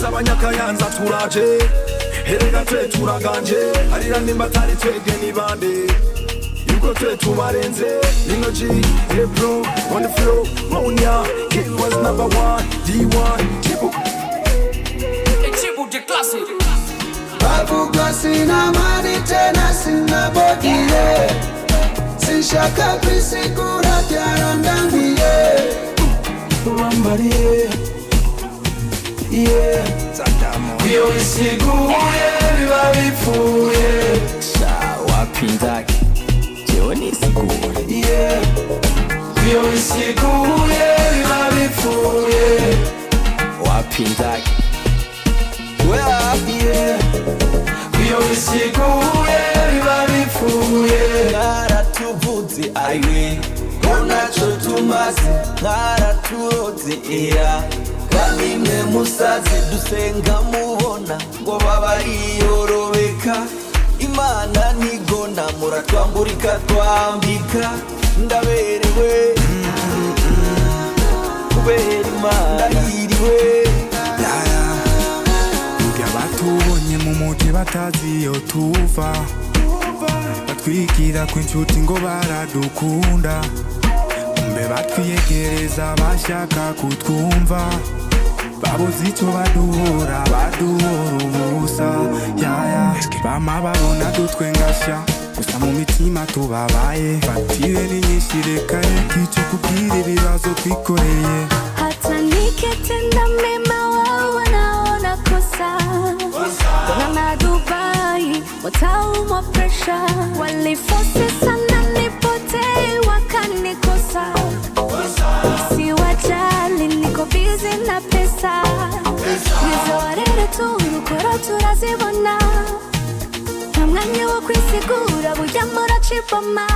Abanyakayanza turaje erega twe turaganje harira nimba tari twebwe nibande yuko twe tubarenze Linoji, Ebro, on the floor Monia, Kid was number one D1, Chibu Chibu the classic Bavuga sina mani tena sina body Sishaka kwisigura byarandambiye Urambariye Yeah, iyo isiguye biba bipfuye wapindaki jewe nisiguye Yeah, iyo isiguye biba bipfuye wapindaki Yeah, iyo isiguye biba bipfuye naratuvuze ayiwe ngo naco tumaze naraturoze iya Kamimwe musazi dusenga mubona ngo babariyorobeka Imana ntigona muratwamburika twambika ndaberewe kubera Imana ndahiriwe Batubonye mu muji batazi iyo tuva batwikira kw'inshuti ngo baradukunda mbe batwiyegereza bashaka kutwumva babuze icyo baduhora ubusa bama babona dutwengasha gusa mu mitima tubabaye fatire ni nyinshi reka ico kubwira ibibazo twikoreye hata nikitenda mema wao wanaona kosa na Dubai wataumwa presha walifosi sana nipotee wakanikosa siwajali niko busy na pesa nizo warere turukora turazibona namwanya wo kwisigura burya muraciboma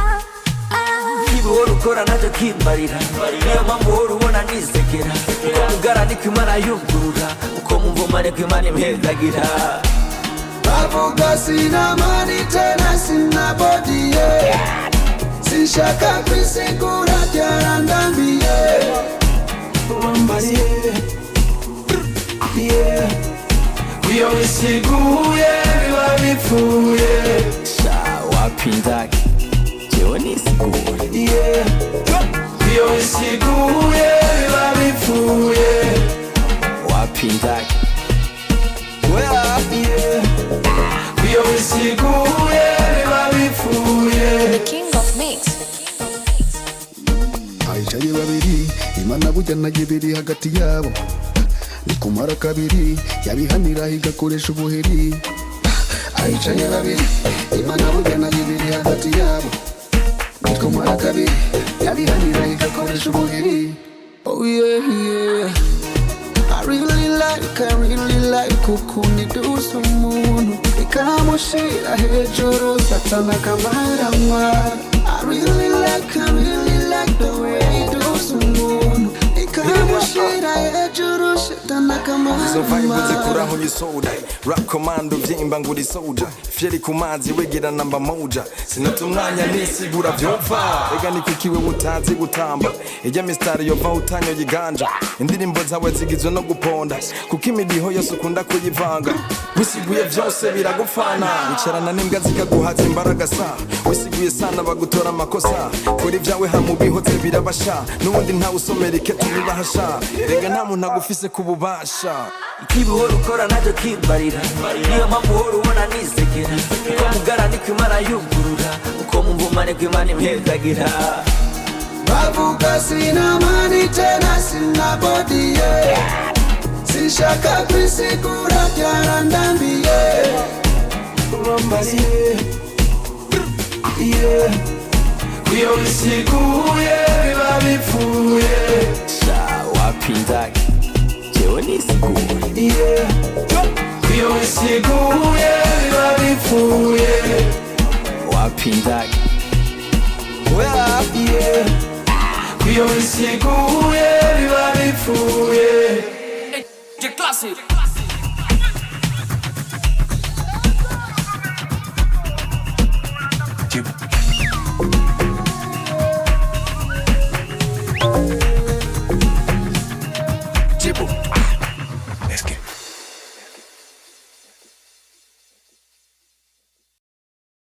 Ibuhora ukora nacyo kimbarira niyo mpamvu uhora ubona nisekera uko mugara niko Imana yugurura uko muvuma niko Imana impezagira Bavuga sina mani tena sina body Sishaka kwisigura byarandambiye Urambariye Yeah, iyo isiguye biba bipfuye wapindaki jewe nisiguye Yeah, iyo isiguye biba bipfuye wapindaki Yeah, iyo isiguye biba bipfuye King of Mix Ayicaye babiri Imana burya nayo biri hagati yabo nikumara kabiri yabihanira igakoresha ubuheri Ayicaye babiri Imana burya nayo biri hagati yabo nikumara kabiri yabihanira igakoresha ubuheri Oh yeah yeah I really like ukunidusa umuntu ikamushira hejuru satana kamarama I really like the way you do umuntu ikamushira hejuru satana kamarama Izo vibe zikuraho yisoda Rap commando vyimba nguri soda Fieri kumazi wegera namba moja Sinata umwanya nisigura vyova Ega ni kukiwe mutazi gutamba Ija mistari yova utanyo yiganja Indirimbo zawe zigizwe no guponda Kuko imidiho yose ukunda kuyivanga Wisiguye vyose biragufana Wicarana n'imbwa zikaguhaza imbaraga sa Wisiguye sana bagutora amakosa Kuri vyawe hamubihoze birabasha Nubundi nta usomera iketu nibahasha Ega nta muntu agufise kububasha Ibuhora ukora nacyo kimbarira niyo mpamvu uhora ubona nisekera uko mugara niko Imana yugurura uko muvuma niko Imana impezagira Bavuga sina mani tena sina body Sishaka kwisigura byarandambiye Urambariye Yeah, iyo isiguye biba bipfuye wapindaki jewe nisiguye Yeah, iyo isiguye biba bipfuye wapindaki Yeah, iyo isiguye biba bipfuye The classic untouchable